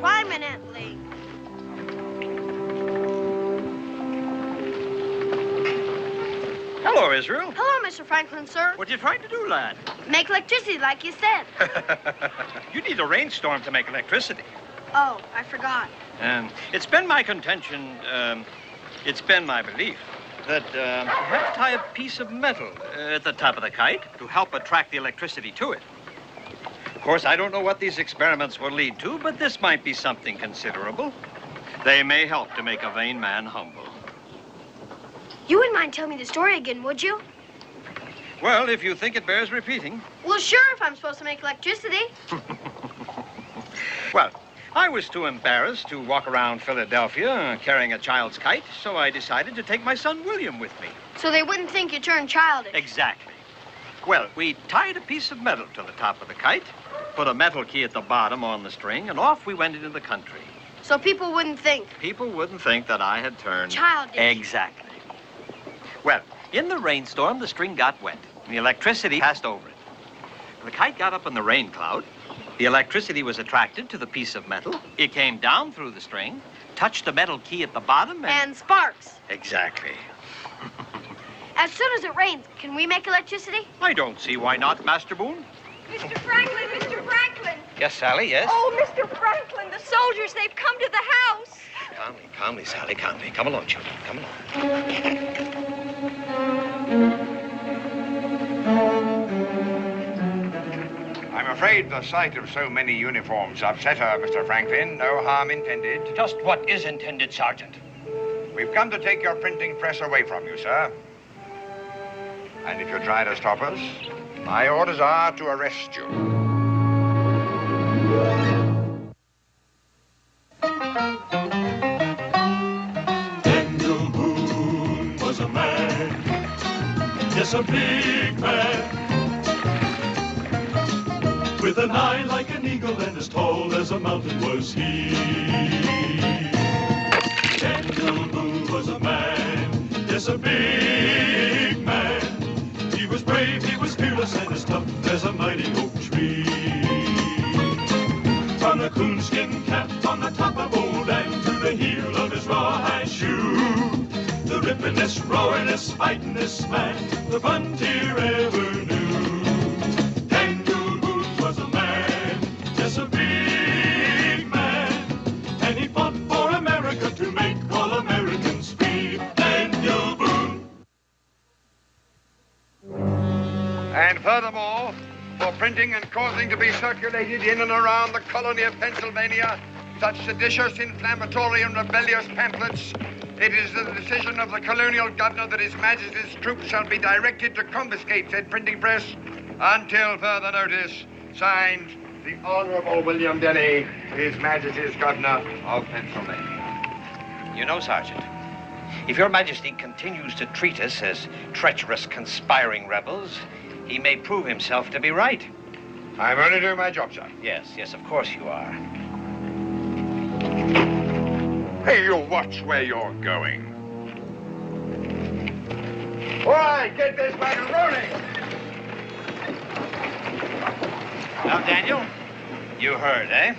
Prominently. Hello, Israel. Hello, Mr. Franklin, sir. What are you trying to do, lad? Make electricity, like you said. You need a rainstorm to make electricity. Oh, I forgot. It's been my contention, it's been my belief that you have to tie a piece of metal at the top of the kite to help attract the electricity to it. Of course, I don't know what these experiments will lead to, but this might be something considerable. They may help to make a vain man humble. You wouldn't mind telling me the story again, would you? Well, if you think it bears repeating. Well, sure, if I'm supposed to make electricity. Well, I was too embarrassed to walk around Philadelphia carrying a child's kite, so I decided to take my son William with me. So they wouldn't think you turned childish. Exactly. Well, we tied a piece of metal to the top of the kite, put a metal key at the bottom on the string, and off we went into the country. So people wouldn't think. People wouldn't think that I had turned... childish. Exactly. Well, in the rainstorm, the string got wet, and the electricity passed over it. The kite got up in the rain cloud. The electricity was attracted to the piece of metal. It came down through the string, touched the metal key at the bottom, and sparks. Exactly. As soon as it rains, can we make electricity? I don't see why not, Master Boone. Mr. Franklin, Mr. Franklin. Yes, Sally, yes? Oh, Mr. Franklin, the soldiers, they've come to the house. Calmly, Sally, calmly. Come along, children, come along. I'm afraid the sight of so many uniforms upset her, Mr. Franklin. No harm intended. Just what is intended, Sergeant? We've come to take your printing press away from you, sir. And if you try to stop us, my orders are to arrest you. Daniel Boone was a man, yes, a big man, with an eye like an eagle and as tall as a mountain was he. Daniel Boone was a man, yes, a big man. He was brave, he was fearless, and as tough as a mighty oak tree. From the coonskin cap on the top of old Dan to the heel of his rawhide shoe, the rippin'est, roaring'est, fighting'est man the frontier ever knew. Daniel Boone was a man, yes, a big man, and he fought for America to make all Americans free. Daniel Boone. And furthermore, for printing and causing to be circulated in and around the colony of Pennsylvania such seditious, inflammatory, and rebellious pamphlets, it is the decision of the colonial governor that His Majesty's troops shall be directed to confiscate said printing press until further notice. Signed, the Honorable William Denny, His Majesty's Governor of Pennsylvania. You know, Sergeant, if Your Majesty continues to treat us as treacherous, conspiring rebels, he may prove himself to be right. I'm only doing my job, sir. Yes, of course you are. Hey, you watch where you're going. All right, get this wagon rolling. Now, Daniel, you heard, eh?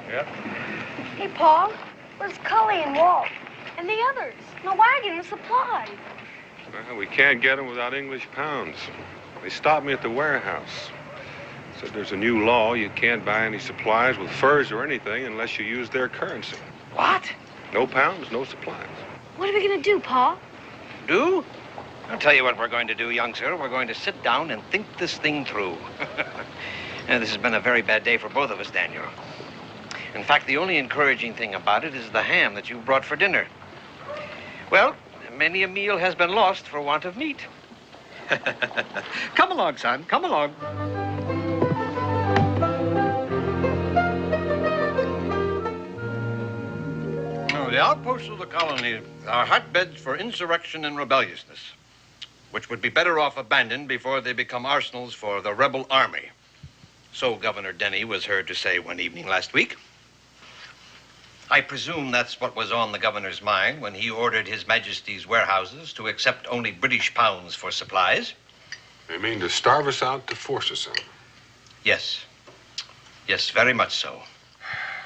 Yep. Hey, Paul, where's Cully and Walt? And the others? The wagon and supplies. Well, we can't get them without English pounds. They stopped me at the warehouse. Said there's a new law. You can't buy any supplies with furs or anything unless you use their currency. What? No pounds, no supplies. What are we going to do, Paul? Do? I'll tell you what we're going to do, young sir. We're going to sit down and think this thing through. Now, this has been a very bad day for both of us, Daniel. In fact, the only encouraging thing about it is the ham that you brought for dinner. Well, many a meal has been lost for want of meat. Come along, son. Come along. The outposts of the colony are hotbeds for insurrection and rebelliousness, which would be better off abandoned before they become arsenals for the rebel army. So Governor Denny was heard to say one evening last week. I presume that's what was on the governor's mind when he ordered His Majesty's warehouses to accept only British pounds for supplies. They mean to starve us out to force us out. Yes. Yes, very much so.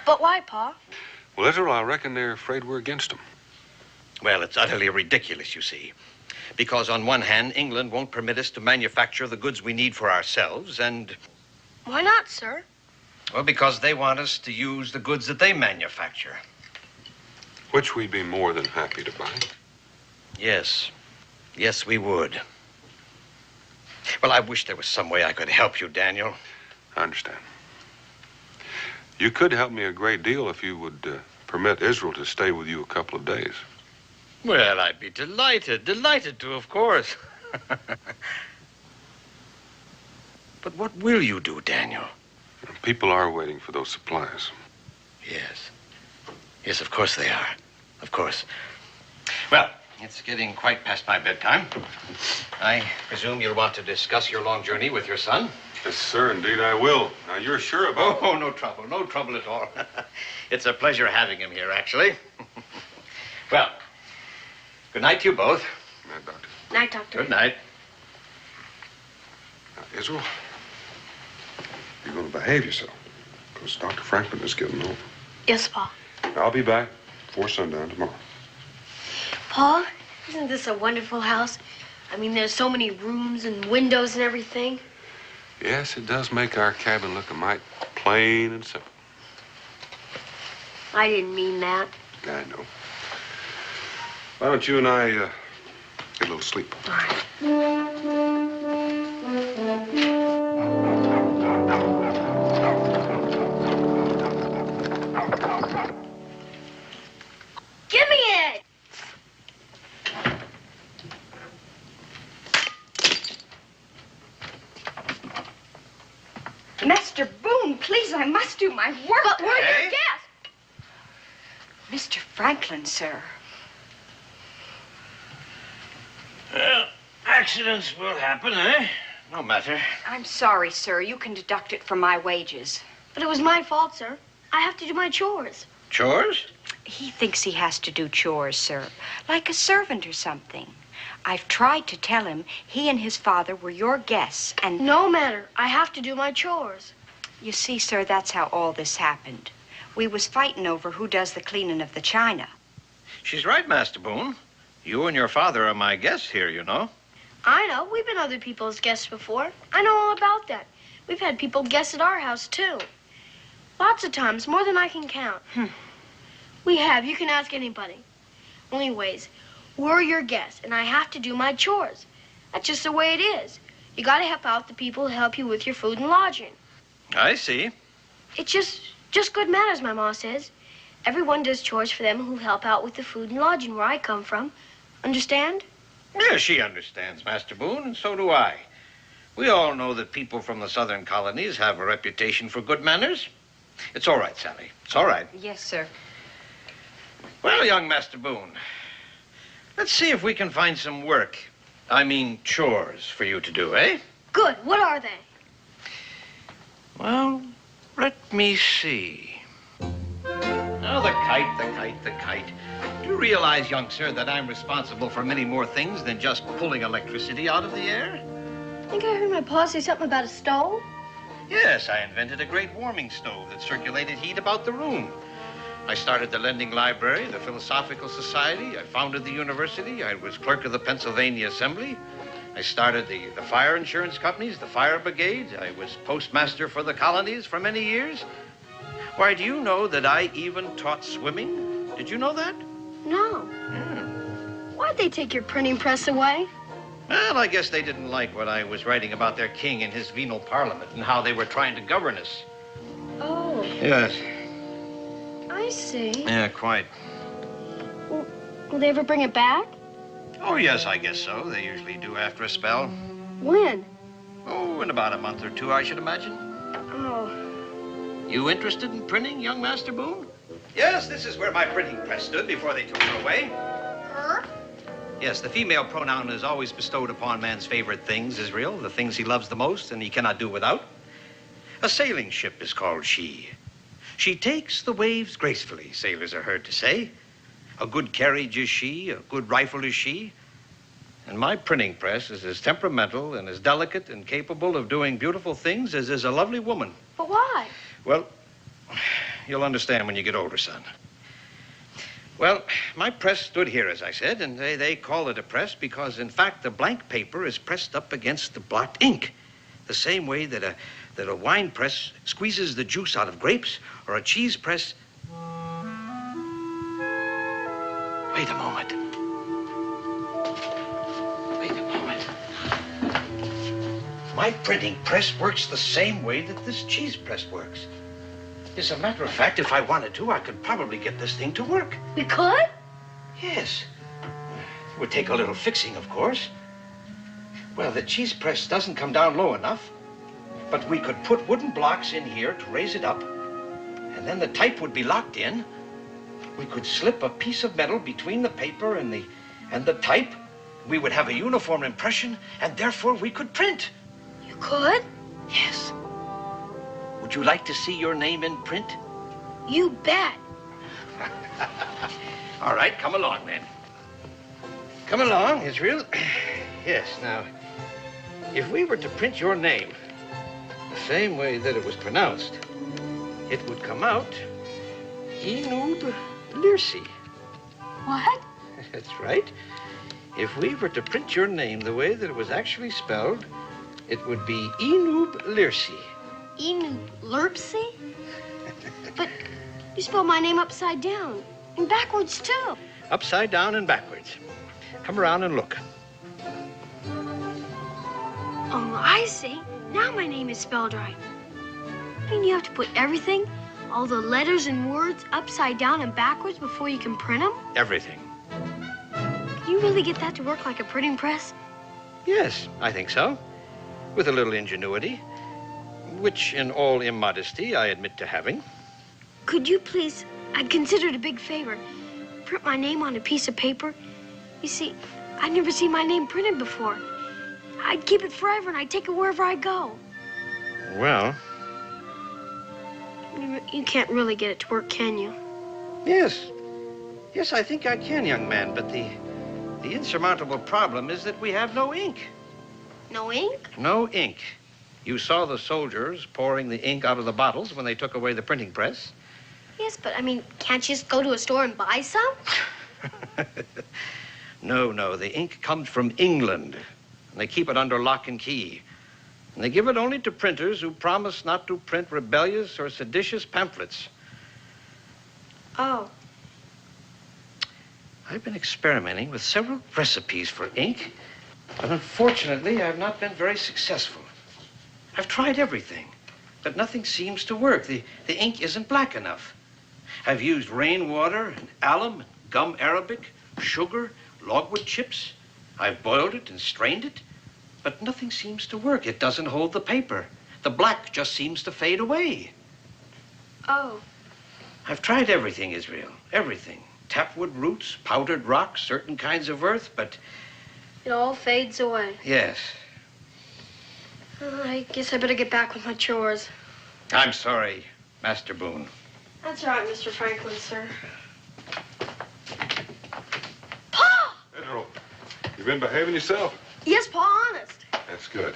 But why, Pa? Well, Israel, I reckon they're afraid we're against them. Well, it's utterly ridiculous, you see. Because on one hand, England won't permit us to manufacture the goods we need for ourselves, and... Why not, sir? Well, because they want us to use the goods that they manufacture. Which we'd be more than happy to buy. Yes. Yes, we would. Well, I wish there was some way I could help you, Daniel. I understand. You could help me a great deal if you would permit Israel to stay with you a couple of days. Well, I'd be delighted to, of course. But what will you do, Daniel? People are waiting for those supplies. Yes. Yes, of course they are. Of course. Well, it's getting quite past my bedtime. I presume you'll want to discuss your long journey with your son. Yes, sir, indeed I will. Now, you're sure about... Oh, no trouble at all. It's a pleasure having him here, actually. Well, good night to you both. Good night, Doctor. Night, Doctor. Good night. Now, Israel, you're going to behave yourself, because Dr. Franklin is getting old. Yes, Pa. I'll be back before sundown tomorrow. Pa, isn't this a wonderful house? I mean, there's so many rooms and windows and everything. Yes, it does make our cabin look a mite plain and simple. I didn't mean that. I know. Why don't you and I get a little sleep? All right. Give me it! Mr. Boone, please, I must do my work. But we're Hey? your guests! Mr. Franklin, sir. Well, accidents will happen, eh? No matter. I'm sorry, sir. You can deduct it from my wages. But it was my fault, sir. I have to do my chores. Chores? He thinks he has to do chores, sir, like a servant or something. I've tried to tell him he and his father were your guests, and... No matter. I have to do my chores. You see, sir, that's how all this happened. We was fighting over who does the cleaning of the china. She's right, Master Boone. You and your father are my guests here, you know. I know. We've been other people's guests before. I know all about that. We've had people guest at our house, too. Lots of times, more than I can count. We have. You can ask anybody. Anyways, we're your guests, and I have to do my chores. That's just the way it is. You gotta help out the people who help you with your food and lodging. I see. It's just good manners, my ma says. Everyone does chores for them who help out with the food and lodging where I come from. Understand? Yeah, she understands, Master Boone, and so do I. We all know that people from the southern colonies have a reputation for good manners. It's all right, Sally. It's all right. Yes, sir. Well, young Master Boone, let's see if we can find some work. I mean, chores for you to do, eh? Good. What are they? Well, let me see. Oh, the kite. Do you realize, young sir, that I'm responsible for many more things than just pulling electricity out of the air? I think I heard my pa say something about a stove. Yes, I invented a great warming stove that circulated heat about the room. I started the lending library, the Philosophical Society. I founded the university. I was clerk of the Pennsylvania Assembly. I started the fire insurance companies, the fire brigade. I was postmaster for the colonies for many years. Why, do you know that I even taught swimming? Did you know that? No. Yeah. Why'd they take your printing press away? Well, I guess they didn't like what I was writing about their king and his venal parliament and how they were trying to govern us. Oh, Yes. I see. Yeah, quite. Will they ever bring it back? Oh, yes, I guess so. They usually do after a spell. When? Oh, in about a month or two, I should imagine. Oh, You interested in printing, young Master Boone? Yes, this is where my printing press stood before they took it away. Yes, the female pronoun is always bestowed upon man's favorite things, Israel, the things he loves the most and he cannot do without. A sailing ship is called she. She takes the waves gracefully, sailors are heard to say. A good carriage is she, a good rifle is she. And my printing press is as temperamental and as delicate and capable of doing beautiful things as is a lovely woman. But why? Well, you'll understand when you get older, son. Well, my press stood here, as I said, and they call it a press because, in fact, the blank paper is pressed up against the blot ink, the same way that a wine press squeezes the juice out of grapes, or a cheese press... Wait a moment. Wait a moment. My printing press works the same way that this cheese press works. As a matter of fact, if I wanted to, I could probably get this thing to work. We could? Yes. It would take a little fixing, of course. Well, the cheese press doesn't come down low enough, but we could put wooden blocks in here to raise it up, and then the type would be locked in. We could slip a piece of metal between the paper and the type. We would have a uniform impression, and therefore we could print. You could? Yes. Would you like to see your name in print? You bet. All right, come along, then. Come along, Israel. Yes, now, if we were to print your name the same way that it was pronounced, it would come out Enub Lirsi. What? That's right. If we were to print your name the way that it was actually spelled, it would be Enub Lirsi. Enub Lirsi? But you spelled my name upside down and backwards, too. Upside down and backwards. Come around and look. Oh, I see. Now my name is spelled right. I mean, you have to put everything, all the letters and words, upside down and backwards before you can print them? Everything. Can you really get that to work like a printing press? Yes, I think so. With a little ingenuity, which in all immodesty I admit to having. Could you please, I'd consider it a big favor, print my name on a piece of paper? You see, I'd never seen my name printed before. I'd keep it forever and I'd take it wherever I go. Well... You can't really get it to work, can you? Yes. Yes, I think I can, young man, but the insurmountable problem is that we have no ink. No ink? No ink. You saw the soldiers pouring the ink out of the bottles when they took away the printing press. Yes, but I mean, can't you just go to a store and buy some? No, the ink comes from England, and they keep it under lock and key. And they give it only to printers who promise not to print rebellious or seditious pamphlets. Oh. I've been experimenting with several recipes for ink, but unfortunately, I've not been very successful. I've tried everything, but nothing seems to work. The ink isn't black enough. I've used rainwater and alum, and gum arabic, sugar, logwood chips. I've boiled it and strained it, but nothing seems to work. It doesn't hold the paper. The black just seems to fade away. Oh. I've tried everything, Israel, everything. Tapwood roots, powdered rocks, certain kinds of earth, but... It all fades away. Yes. I guess I better get back with my chores. I'm sorry, Master Boone. That's all right, Mr. Franklin, sir. Pa! Pedro, you been behaving yourself? Yes, Pa, honest. That's good.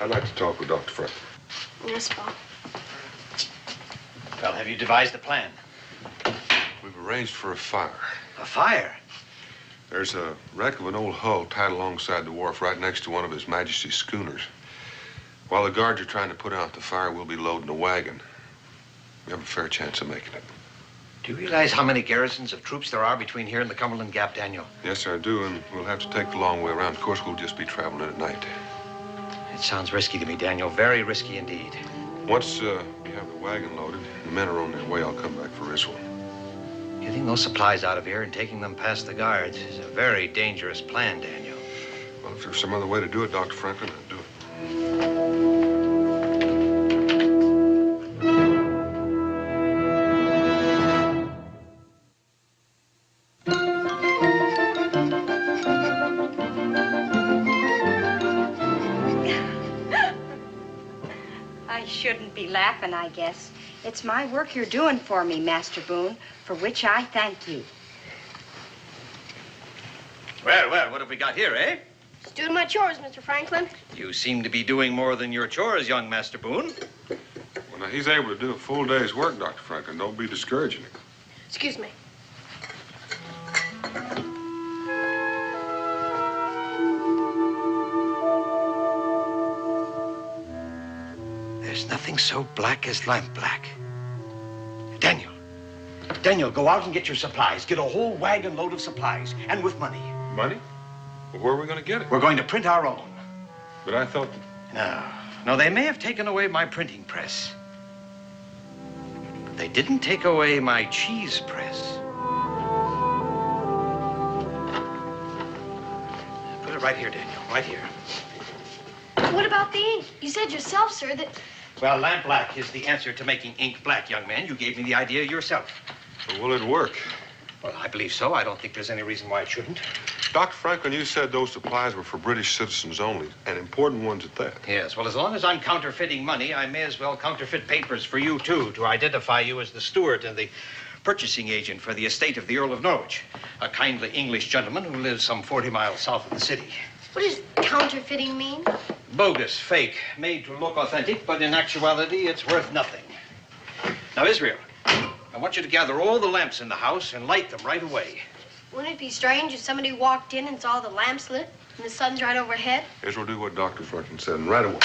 I'd like to talk with Dr. Franklin. Yes, Pa. Well, have you devised a plan? We've arranged for a fire. A fire? There's a wreck of an old hull tied alongside the wharf right next to one of His Majesty's schooners. While the guards are trying to put out the fire, we'll be loading a wagon. We have a fair chance of making it. Do you realize how many garrisons of troops there are between here and the Cumberland Gap, Daniel? Yes, I do, and we'll have to take the long way around. Of course, we'll just be traveling at night. It sounds risky to me, Daniel. Very risky indeed. Once we have the wagon loaded, the men are on their way, I'll come back for Israel. Getting those supplies out of here and taking them past the guards is a very dangerous plan, Daniel. Well, if there's some other way to do it, Dr. Franklin, I'll do it. I shouldn't be laughing, I guess. It's my work you're doing for me, Master Boone, for which I thank you. Well, what have we got here, eh? Just doing my chores, Mr. Franklin. You seem to be doing more than your chores, young Master Boone. Well, now, he's able to do a full day's work, Dr. Franklin. Don't be discouraging him. Excuse me. There's nothing so black as lampblack. Daniel, go out and get your supplies. Get a whole wagon load of supplies, and with money. Money? Well, where are we going to get it? We're going to print our own. But I thought... No, they may have taken away my printing press. But they didn't take away my cheese press. Put it right here, Daniel, right here. What about the ink? You said yourself, sir, that... Well, lampblack is the answer to making ink black, young man. You gave me the idea yourself. Well, will it work? Well, I believe so. I don't think there's any reason why it shouldn't. Dr. Franklin, you said those supplies were for British citizens only, and important ones at that. Yes, well, as long as I'm counterfeiting money, I may as well counterfeit papers for you, too, to identify you as the steward and the purchasing agent for the estate of the Earl of Norwich, a kindly English gentleman who lives some 40 miles south of the city. What does counterfeiting mean? Bogus, fake, made to look authentic, but in actuality, it's worth nothing. Now, Israel, I want you to gather all the lamps in the house and light them right away. Wouldn't it be strange if somebody walked in and saw the lamps lit and the sun's right overhead? Israel, do what Dr. Franklin said, and right away.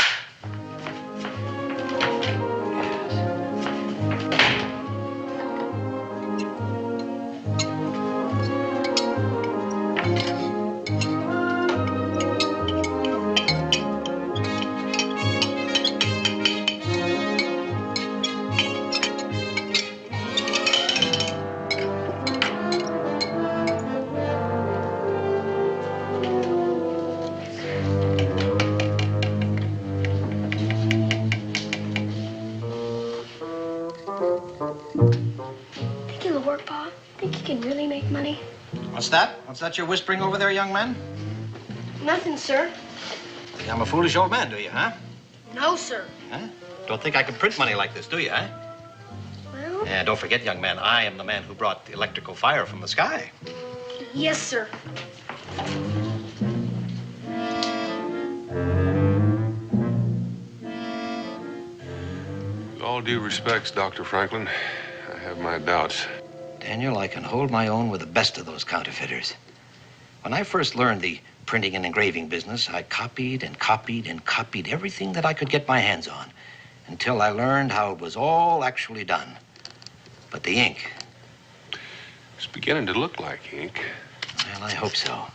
Think it'll work, Pa? Think you can really make money? What's that? What's that you're whispering over there, young man? Nothing, sir. Think I'm a foolish old man, do you, huh? No, sir. Huh? Don't think I can print money like this, do you, huh? Well, And don't forget, young man, I am the man who brought the electrical fire from the sky. yes, sir. With all due respects, Dr. Franklin, I have my doubts. Daniel, I can hold my own with the best of those counterfeiters. When I first learned the printing and engraving business, I copied and copied and copied everything that I could get my hands on until I learned how it was all actually done. But the ink, It's beginning to look like ink. well, I hope so.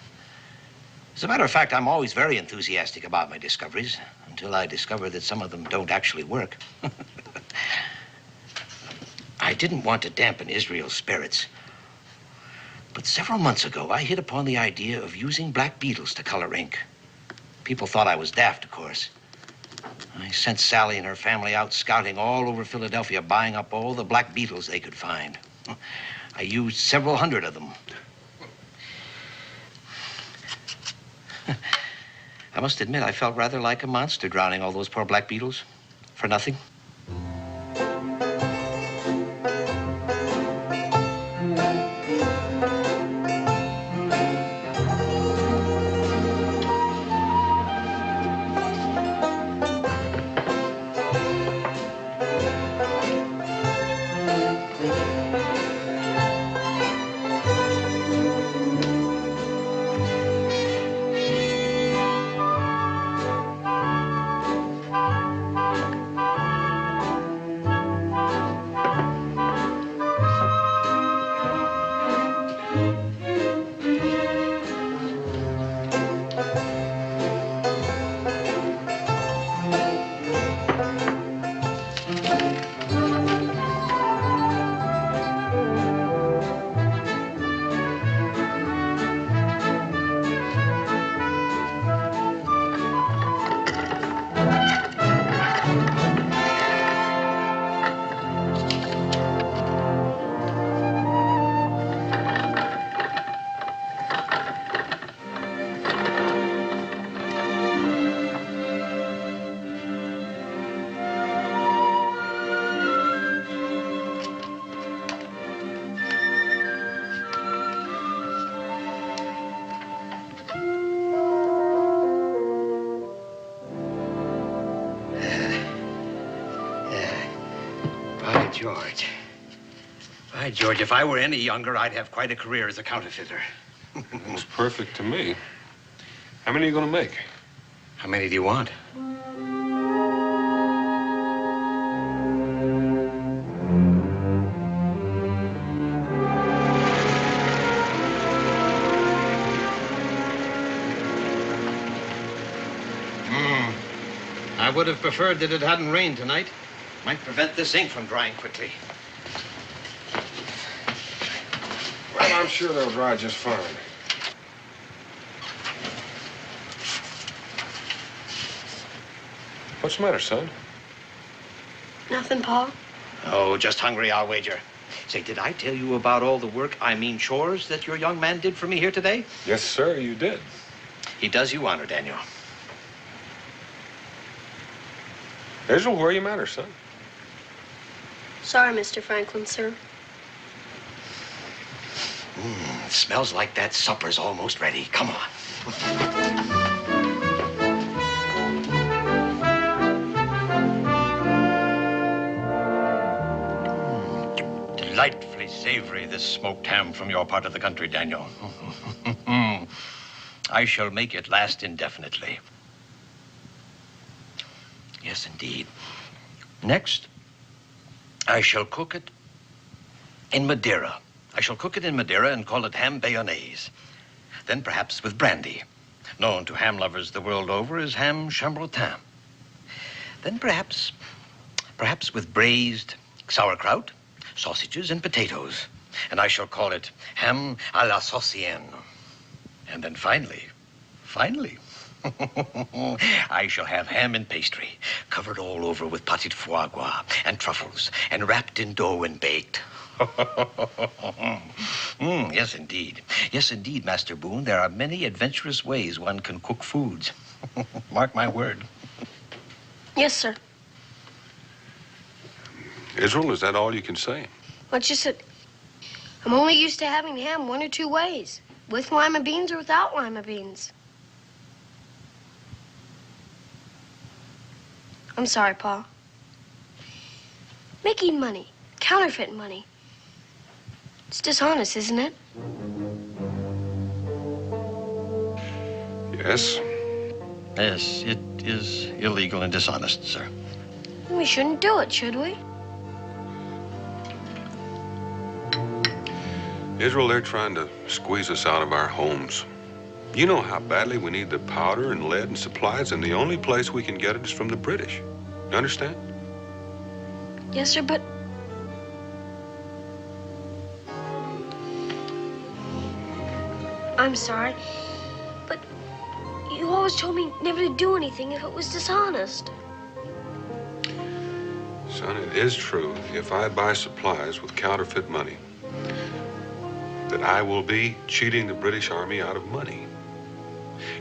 As a matter of fact, I'm always very enthusiastic about my discoveries until I discover that some of them don't actually work. I didn't want to dampen Israel's spirits. But several months ago, I hit upon the idea of using black beetles to color ink. People thought I was daft, of course. I sent Sally and her family out scouting all over Philadelphia, buying up all the black beetles they could find. I used several hundred of them. I must admit, I felt rather like a monster drowning all those poor black beetles for nothing. George. By George, if I were any younger, I'd have quite a career as a counterfeiter. It's perfect to me. How many are you going to make? How many do you want? I would have preferred that it hadn't rained tonight. Might prevent this ink from drying quickly. Well, I'm sure they'll dry just fine. What's the matter, son? Nothing, Pa. Oh, just hungry, I'll wager. Say, did I tell you about all the work, I mean chores, that your young man did for me here today? Yes, sir, you did. He does you honor, Daniel. Israel, where are you matter, son? Sorry, Mr. Franklin, sir. It smells like that supper's almost ready. Come on. Delightfully savory, this smoked ham from your part of the country, Daniel. I shall make it last indefinitely. Yes, indeed. Next, I shall cook it in Madeira. I shall cook it in Madeira and call it ham bayonnaise. Then perhaps with brandy, known to ham lovers the world over as ham chambretin. Then perhaps with braised sauerkraut, sausages, and potatoes. And I shall call it ham à la saucienne. And then finally, I shall have ham and pastry, covered all over with pâté de foie gras and truffles, and wrapped in dough and baked. Yes, indeed. Yes, indeed, Master Boone. There are many adventurous ways one can cook foods. Mark my word. Yes, sir. Israel, is that all you can say? Well, it's just that I'm only used to having ham one or two ways. With lima beans or without lima beans. I'm sorry, Pa. Making money, counterfeit money. It's dishonest, isn't it? Yes. Yes, it is illegal and dishonest, sir. We shouldn't do it, should we? Israel, they're trying to squeeze us out of our homes. You know how badly we need the powder and lead and supplies, and the only place we can get it is from the British. You understand? Yes, sir, but... I'm sorry, but you always told me never to do anything if it was dishonest. Son, it is true, if I buy supplies with counterfeit money, that I will be cheating the British Army out of money.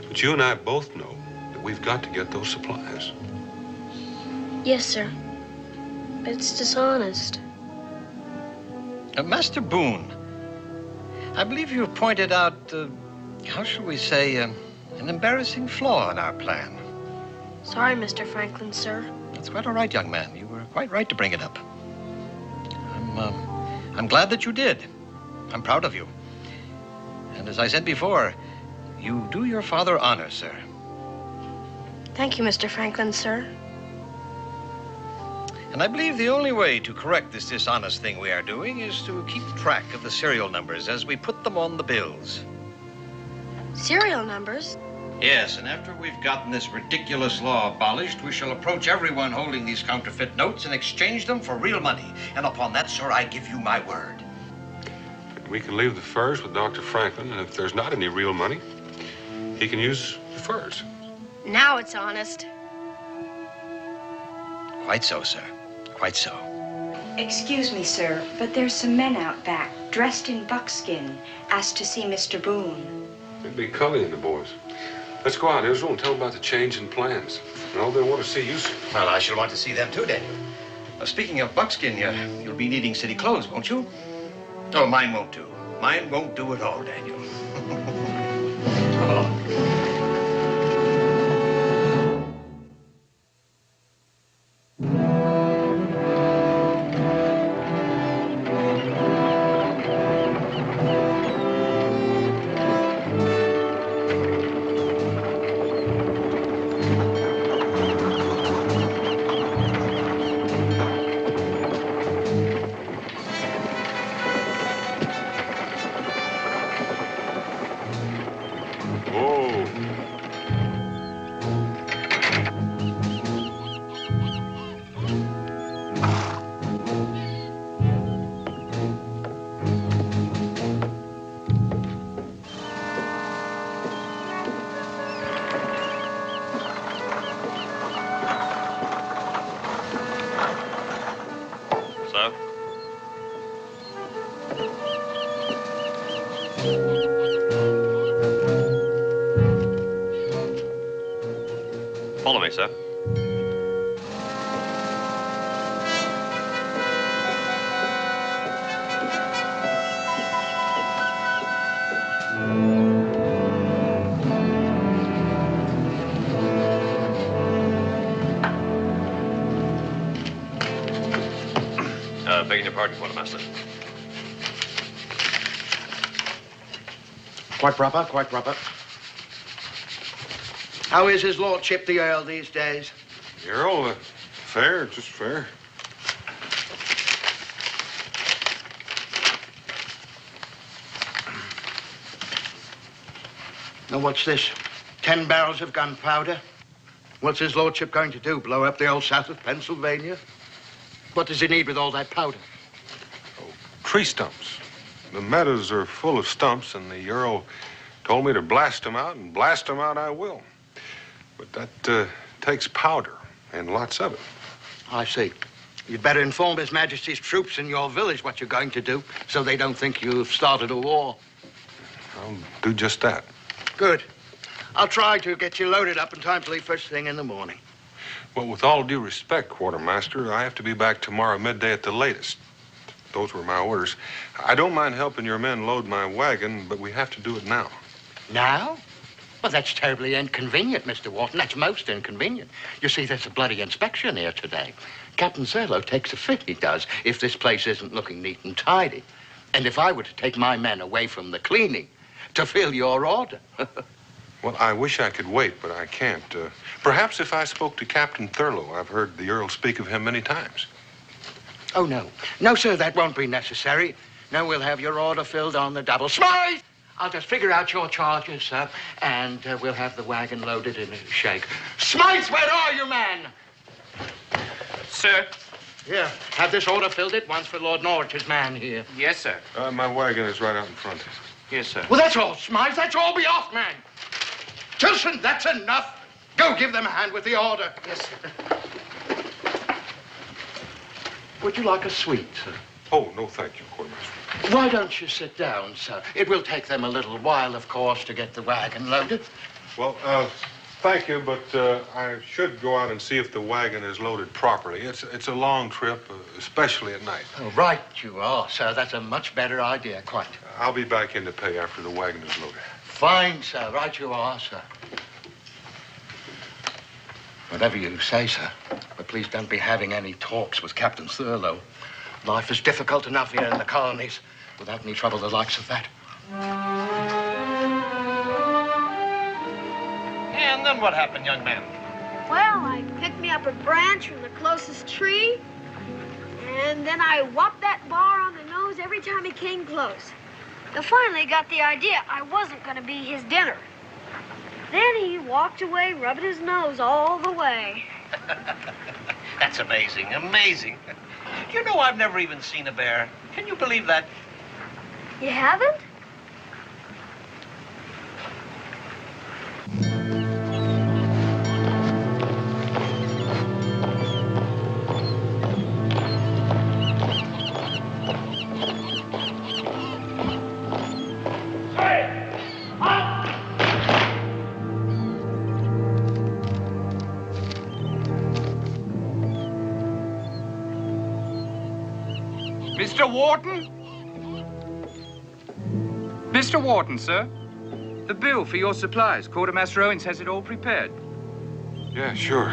But you and I both know that we've got to get those supplies. Yes, sir, but it's dishonest. Master Boone, I believe you have pointed out, how shall we say, an embarrassing flaw in our plan. Sorry, Mr. Franklin, sir. That's quite all right, young man. You were quite right to bring it up. I'm glad that you did. I'm proud of you. And as I said before, you do your father honor, sir. Thank you, Mr. Franklin, sir. And I believe the only way to correct this dishonest thing we are doing is to keep track of the serial numbers as we put them on the bills. Serial numbers? Yes, and after we've gotten this ridiculous law abolished, we shall approach everyone holding these counterfeit notes and exchange them for real money. And upon that, sir, I give you my word. We can leave the furs with Dr. Franklin, and if there's not any real money, he can use the furs. Now it's honest. Quite so, sir. Quite so. Excuse me, sir, but there's some men out back, dressed in buckskin, asked to see Mr. Boone. It'd be Cully and the boys. Let's go out, Israel, and tell them about the change in plans. And all they want to see you. Well, I shall want to see them too, Daniel. Speaking of buckskin, you'll be needing city clothes, won't you? Oh, mine won't do. Mine won't do at all, Daniel. Come along. Follow me, sir. Begging your pardon, Quartermaster. Quite proper, quite proper. How is his lordship, the Earl, these days? The Earl, fair, just fair. Now, what's this? 10 barrels of gunpowder? What's his lordship going to do, blow up the old south of Pennsylvania? What does he need with all that powder? Oh, tree stumps. The meadows are full of stumps, and the Earl told me to blast them out, and blast them out I will. But that takes powder, and lots of it. I see. You'd better inform His Majesty's troops in your village what you're going to do, so they don't think you've started a war. I'll do just that. Good. I'll try to get you loaded up in time to leave first thing in the morning. Well, with all due respect, Quartermaster, I have to be back tomorrow midday at the latest. Those were my orders. I don't mind helping your men load my wagon, but we have to do it now. Now? Well, that's terribly inconvenient, Mr. Wharton. That's most inconvenient. You see, there's a bloody inspection here today. Captain Zerlo takes a fit, he does, if this place isn't looking neat and tidy. And if I were to take my men away from the cleaning to fill your order. Well, I wish I could wait, but I can't. Perhaps if I spoke to Captain Thurlow. I've heard the Earl speak of him many times. Oh, no. No, sir, that won't be necessary. No, we'll have your order filled on the double. Smythe! I'll just figure out your charges, sir, and we'll have the wagon loaded in a shake. Smythe, where are you, man? Sir? Here, have this order filled at once for Lord Norwich's man here. Yes, sir. My wagon is right out in front. Yes, sir. Well, that's all, Smythe. That's all. Be off, man. Tilson, that's enough. Go give them a hand with the order. Yes, sir. Would you like a sweet, sir? Oh, no, thank you, Quartermaster. Why don't you sit down, sir? It will take them a little while, of course, to get the wagon loaded. Well, thank you, but I should go out and see if the wagon is loaded properly. It's a long trip, especially at night. Oh, right you are, sir. That's a much better idea, quite. I'll be back in to pay after the wagon is loaded. Fine, sir. Right you are, sir. Whatever you say, sir. But please don't be having any talks with Captain Thurlow. Life is difficult enough here in the colonies without any trouble the likes of that. And then what happened, young man? Well, I picked me up a branch from the closest tree, and then I whopped that bar on the nose every time he came close. I finally got the idea I wasn't going to be his dinner. Then he walked away, rubbing his nose all the way. That's amazing, amazing. You know, I've never even seen a bear. Can you believe that? You haven't? Mr. Wharton? Mr. Wharton, sir. The bill for your supplies. Quartermaster Owens has it all prepared. Yeah, sure.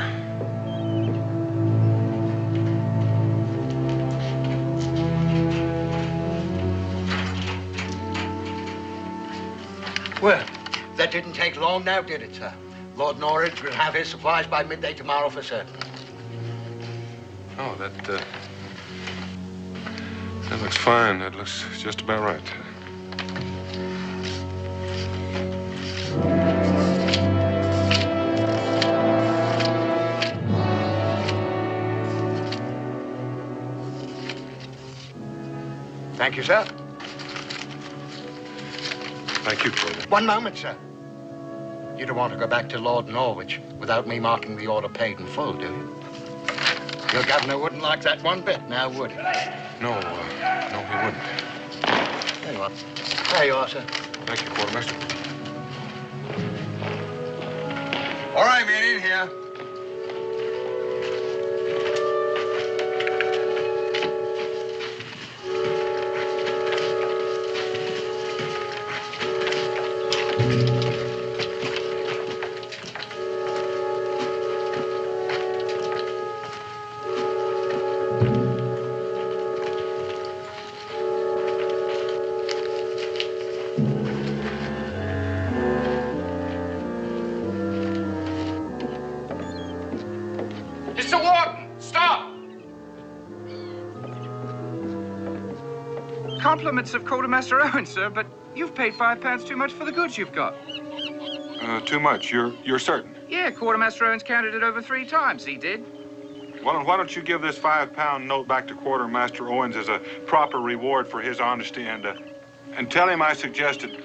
Well, that didn't take long now, did it, sir? Lord Norwich will have his supplies by midday tomorrow for certain. Oh, that looks fine. That looks just about right. Thank you, sir. Thank you, Porter. One moment, sir. You don't want to go back to Lord Norwich without me marking the order paid in full, do you? Your governor wouldn't like that one bit, now would he? No, he wouldn't. There you are. There you are, sir. Thank you, Quartermaster. All right, men, in here. Compliments of Quartermaster Owen, sir, but you've paid £5 too much for the goods you've got. Too much. You're certain? Yeah, Quartermaster Owen's counted it over 3 times, he did. Well, and why don't you give this £5 note back to Quartermaster Owens as a proper reward for his honesty and tell him I suggested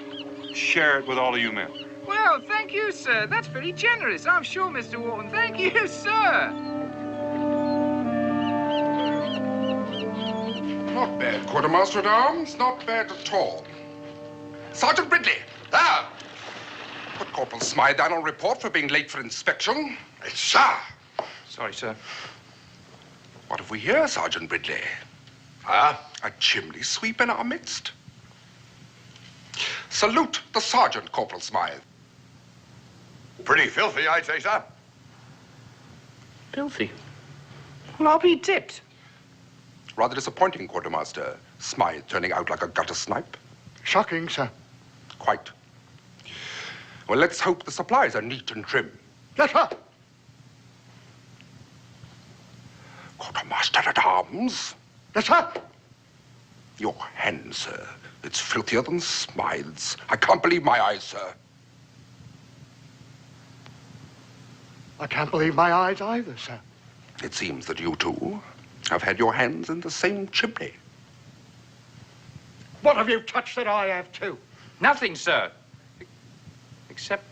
share it with all of you men. Well, thank you, sir. That's very generous, I'm sure, Mr. Wharton. Thank you, sir. Not bad, Quartermaster at Arms. Not bad at all. Sergeant Ridley. Ah! Put Corporal Smythe down on report for being late for inspection. Yes, sir. Sorry, sir. What have we here, Sergeant Ridley? Ah? A chimney sweep in our midst. Salute the sergeant, Corporal Smythe. Pretty filthy, I'd say, sir. Filthy. Well, I'll be dipped. Rather disappointing, Quartermaster. Smythe turning out like a gutter snipe. Shocking, sir. Quite. Well, let's hope the supplies are neat and trim. Yes, sir. Quartermaster at Arms. Yes, sir. Your hand, sir. It's filthier than Smythe's. I can't believe my eyes, sir. I can't believe my eyes either, sir. It seems that you two have had your hands in the same chimney. What have you touched that I have, too? Nothing, sir. Except...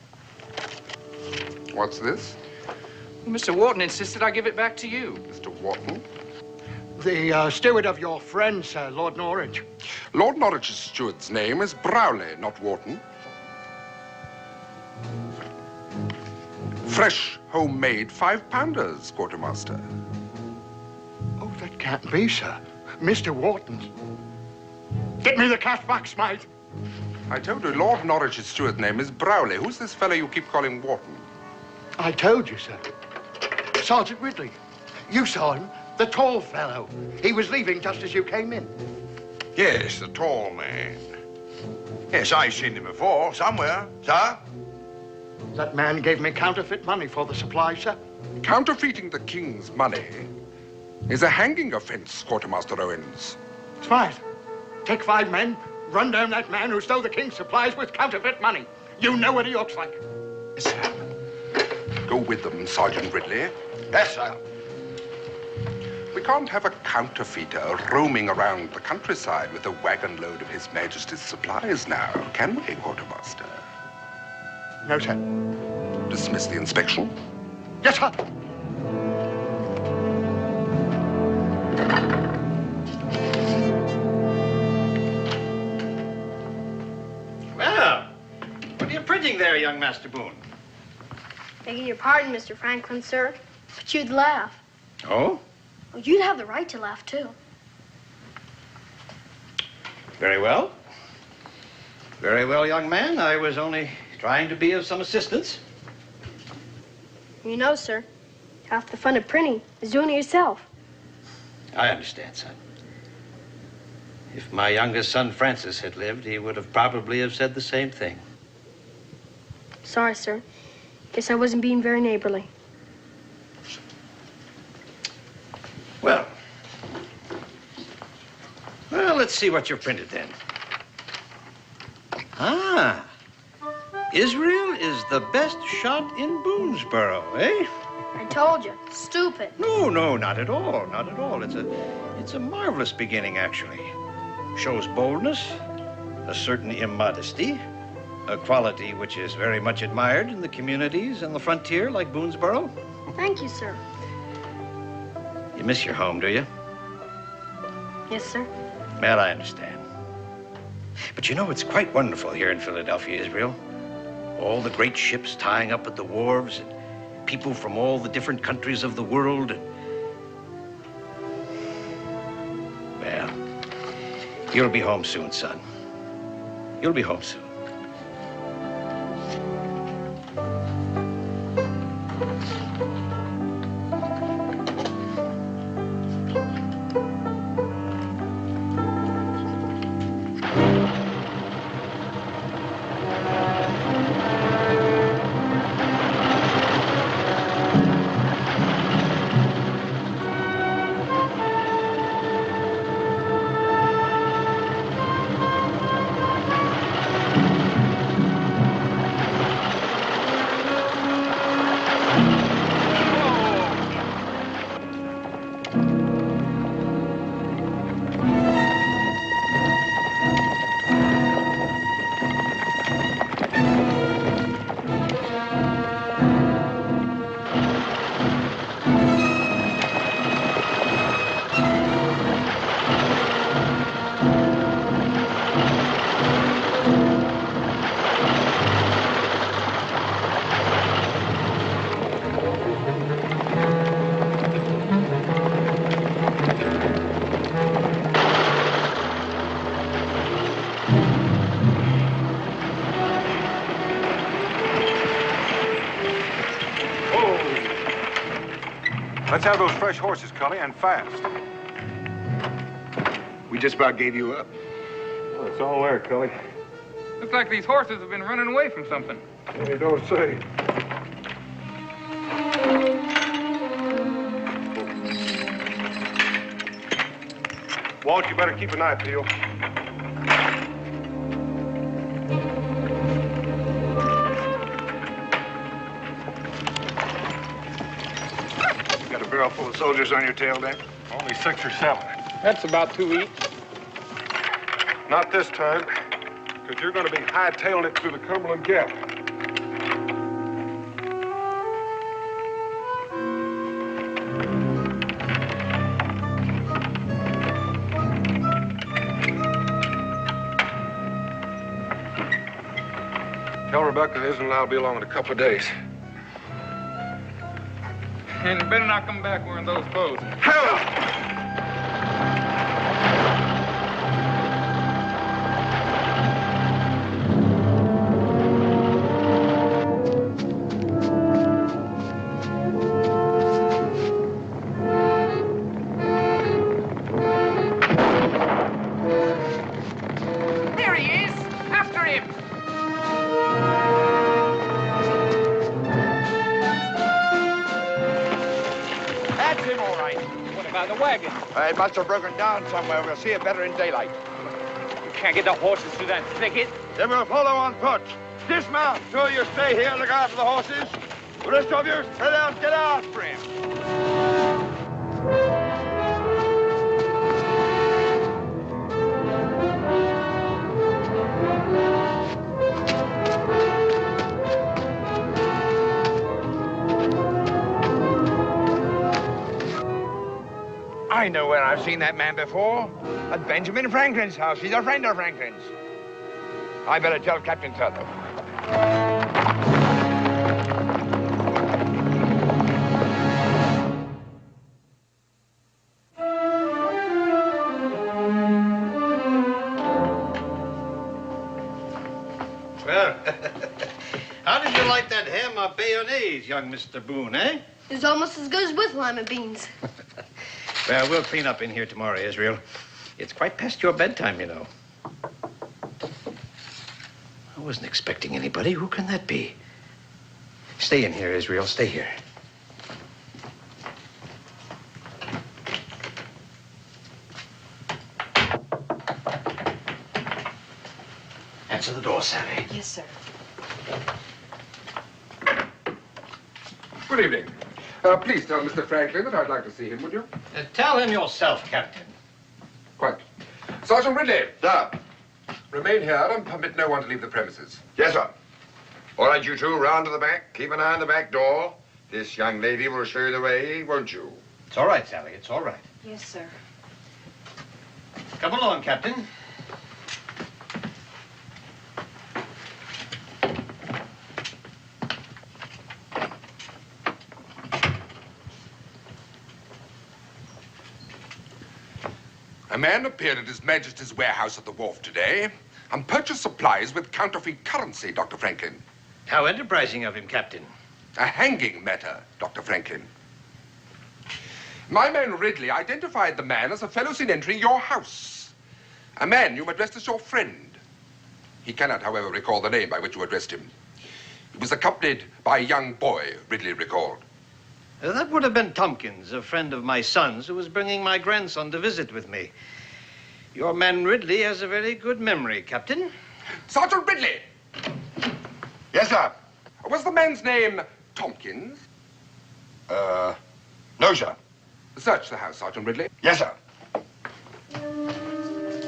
What's this? Mr. Wharton insisted I give it back to you. Mr. Wharton? The steward of your friend, sir, Lord Norwich. Lord Norwich's steward's name is Browley, not Wharton. Fresh, homemade 5-pounders, Quartermaster. Oh, that can't be, sir. Mr. Wharton's. Get me the cash back, Smythe. I told you, Lord Norwich's steward's name is Browley. Who's this fellow you keep calling Wharton? I told you, sir. Sergeant Ridley. You saw him, the tall fellow. He was leaving just as you came in. Yes, the tall man. Yes, I've seen him before, somewhere, sir. That man gave me counterfeit money for the supply, sir. Counterfeiting the king's money is a hanging offense, Quartermaster Owens. Smythe, take 5 men, run down that man who stole the king's supplies with counterfeit money. You know what he looks like. Yes, sir. Go with them, Sergeant Ridley. Yes, sir. We can't have a counterfeiter roaming around the countryside with a wagon load of His Majesty's supplies now, can we, Quartermaster? No, sir. Dismiss the inspection. Yes, sir. Well, what are you printing there, young Master Boone? Begging your pardon, Mr. Franklin, sir, but you'd laugh. Oh? Well, you'd have the right to laugh, too. Very well. Very well, young man. I was only trying to be of some assistance. You know, sir, half the fun of printing is doing it yourself. I understand, son. If my youngest son, Francis, had lived, he would have probably have said the same thing. Sorry, sir. Guess I wasn't being very neighborly. Well, let's see what you've printed then. Ah, Israel is the best shot in Boonesboro, eh? I told you, stupid. No, not at all, not at all. It's a marvelous beginning, actually. Shows boldness, a certain immodesty, a quality which is very much admired in the communities and the frontier like Boonesboro. Thank you, sir. You miss your home, do you? Yes, sir. Well, I understand. But you know, it's quite wonderful here in Philadelphia, Israel. All the great ships tying up at the wharves, and people from all the different countries of the world. Well, you'll be home soon, son. You'll be home soon. Let's have those fresh horses, Cully, and fast. We just about gave you up. Well, it's all there, Cully. Looks like these horses have been running away from something. You don't say. Walt, you better keep an eye peeled. You got a barrel full of soldiers on your tail, Dan? Only 6 or 7. That's about 2 each. Not this time, because you're going to be hightailing it through the Cumberland Gap. Tell Rebecca Isn't and I'll be along in a couple of days. And you better not come back wearing those clothes. Hell! There he is! After him! That's him, all right. What about the wagon? It must have broken down somewhere. We'll see it better in daylight. You can't get the horses through that thicket. Then we'll follow on foot. Dismount. Two of you stay here, look after the horses. The rest of you, get out for him. I know where I've seen that man before. At Benjamin Franklin's house. He's a friend of Franklin's. I better tell Captain Tuttle. Well, how did you like that ham au bayonnaise, young Mr. Boone, eh? It's almost as good as with lima beans. Well, we'll clean up in here tomorrow, Israel. It's quite past your bedtime, you know. I wasn't expecting anybody. Who can that be? Stay in here, Israel. Stay here. Answer the door, Sally. Yes, sir. Good evening. Please tell Mr. Franklin that I'd like to see him, would you? Tell him yourself, Captain. Quite. Sergeant Ridley, Sir. remain here and permit no one to leave the premises. Yes, sir. All right, you two, round to the back. Keep an eye on the back door. This young lady will show you the way, won't you? It's all right, Sally. It's all right. Yes, sir. Come along, Captain. A man appeared at His Majesty's warehouse at the wharf today and purchased supplies with counterfeit currency, Dr. Franklin. How enterprising of him, Captain. A hanging matter, Dr. Franklin. My man Ridley identified the man as a fellow seen entering your house. A man you addressed as your friend. He cannot, however, recall the name by which you addressed him. He was accompanied by a young boy, Ridley recalled. That would have been Tompkins, a friend of my son's, who was bringing my grandson to visit with me. Your man Ridley has a very good memory, Captain. Sergeant Ridley! Yes, sir. Was the man's name Tompkins? No, sir. Search the house, Sergeant Ridley. Yes, sir.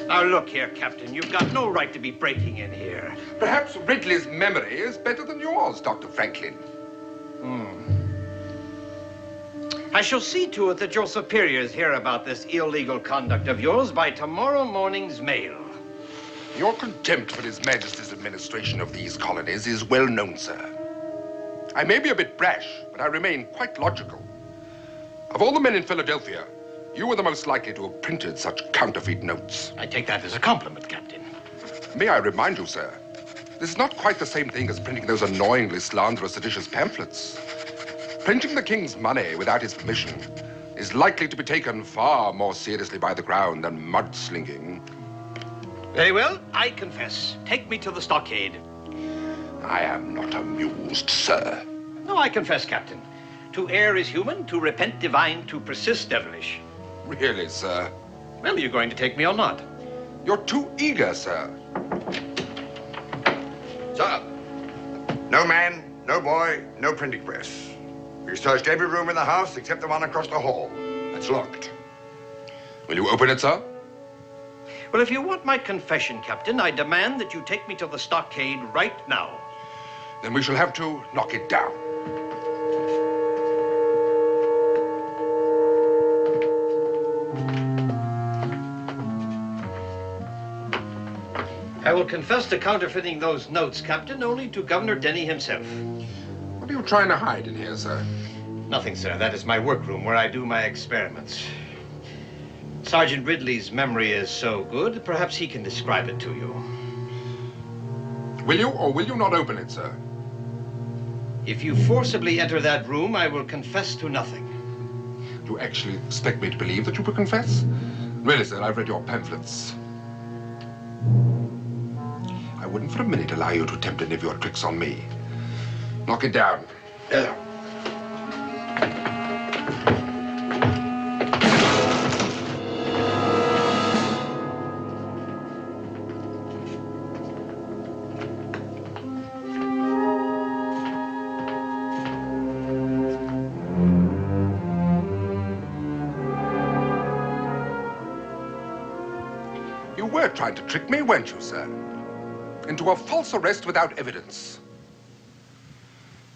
Now, look here, Captain. You've got no right to be breaking in here. Perhaps Ridley's memory is better than yours, Dr. Franklin. I shall see to it that your superiors hear about this illegal conduct of yours by tomorrow morning's mail. Your contempt for His Majesty's administration of these colonies is well known, sir. I may be a bit brash, but I remain quite logical. Of all the men in Philadelphia, you were the most likely to have printed such counterfeit notes. I take that as a compliment, Captain. May I remind you, sir, this is not quite the same thing as printing those annoyingly slanderous, seditious pamphlets. Printing the king's money without his permission is likely to be taken far more seriously by the crown than mudslinging. Very well, I confess. Take me to the stockade. I am not amused, sir. No, I confess, Captain. To err is human, to repent divine, to persist devilish. Really, sir? Well, are you going to take me or not? You're too eager, sir. Sir, no man, no boy, no printing press. We searched every room in the house except the one across the hall. It's locked. Will you open it, sir? Well, if you want my confession, Captain, I demand that you take me to the stockade right now. Then we shall have to knock it down. I will confess to counterfeiting those notes, Captain, only to Governor Denny himself. What are you trying to hide in here, sir? Nothing, sir. That is my workroom where I do my experiments. Sergeant Ridley's memory is so good, perhaps he can describe it to you. Will you or will you not open it, sir? If you forcibly enter that room, I will confess to nothing. Do you actually expect me to believe that you will confess? Really, sir, I've read your pamphlets. I wouldn't for a minute allow you to attempt any of your tricks on me. Knock it down. You were trying to trick me, weren't you, sir? Into a false arrest without evidence.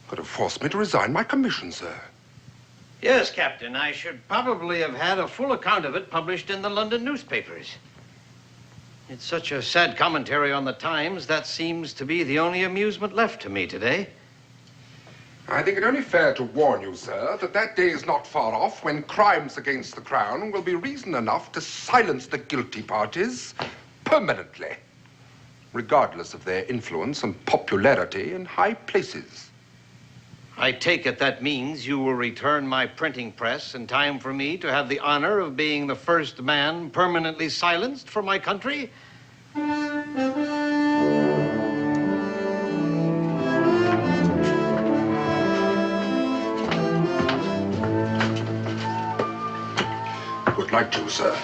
Could have forced me to resign my commission, sir. Yes, Captain. I should probably have had a full account of it published in the London newspapers. It's such a sad commentary on the times, that seems to be the only amusement left to me today. I think it only fair to warn you, sir, that that day is not far off when crimes against the crown will be reason enough to silence the guilty parties permanently, regardless of their influence and popularity in high places. I take it that means you will return my printing press in time for me to have the honor of being the first man permanently silenced for my country? Would like to, sir.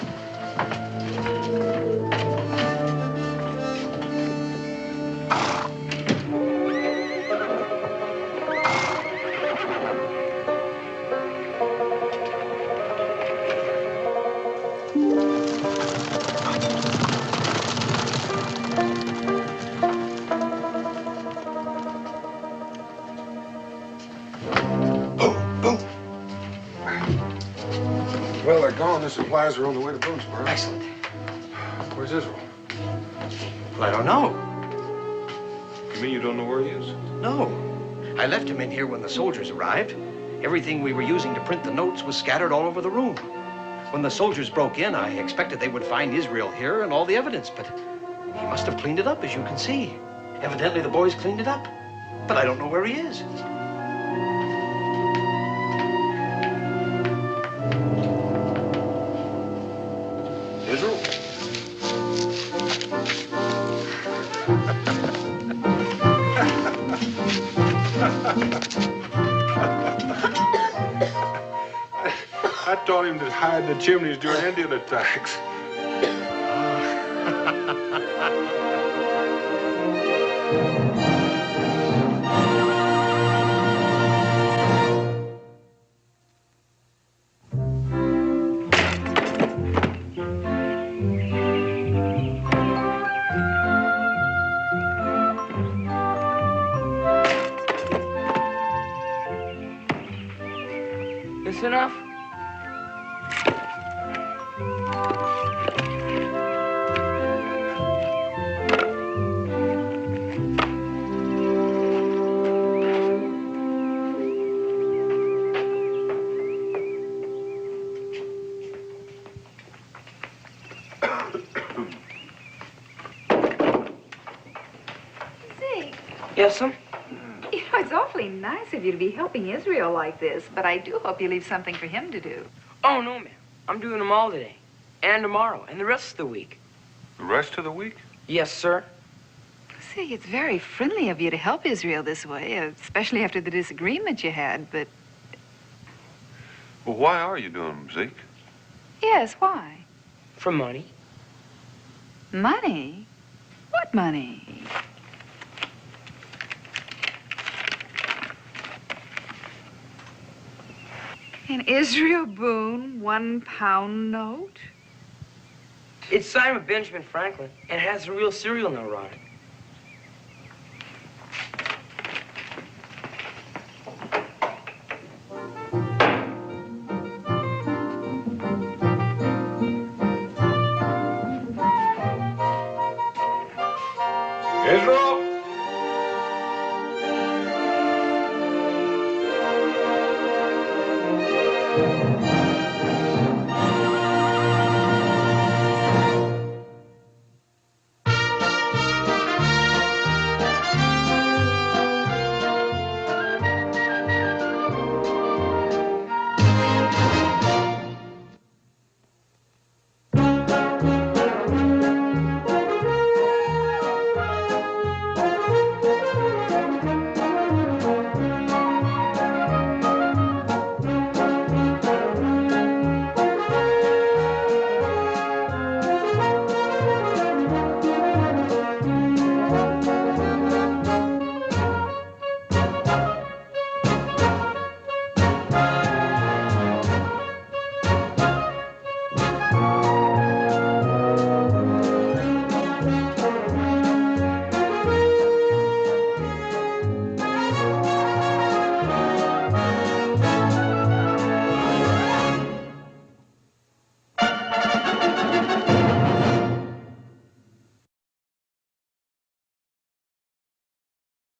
Well, they're gone. The supplies are on the way to Boonesboro. Excellent. Where's Israel? Well, I don't know. You mean you don't know where he is? No. I left him in here when the soldiers arrived. Everything we were using to print the notes was scattered all over the room. When the soldiers broke in, I expected they would find Israel here and all the evidence, but he must have cleaned it up, as you can see. Evidently, the boys cleaned it up. But I don't know where he is. Israel? I taught him to hide in the chimneys during Indian attacks. This enough? Zeke, Yes, sir? you know, it's awfully nice of you to be helping Israel like this, but I do hope you leave something for him to do. Oh, no, ma'am. I'm doing them all today. And tomorrow. And the rest of the week. The rest of the week? Yes, sir. See, it's very friendly of you to help Israel this way, especially after the disagreement you had, but... Well, why are you doing them, Zeke? Yes, why? For money. Money? What money? An Israel Boone £1 note? It's signed with Benjamin Franklin and has a real serial number on it. Israel?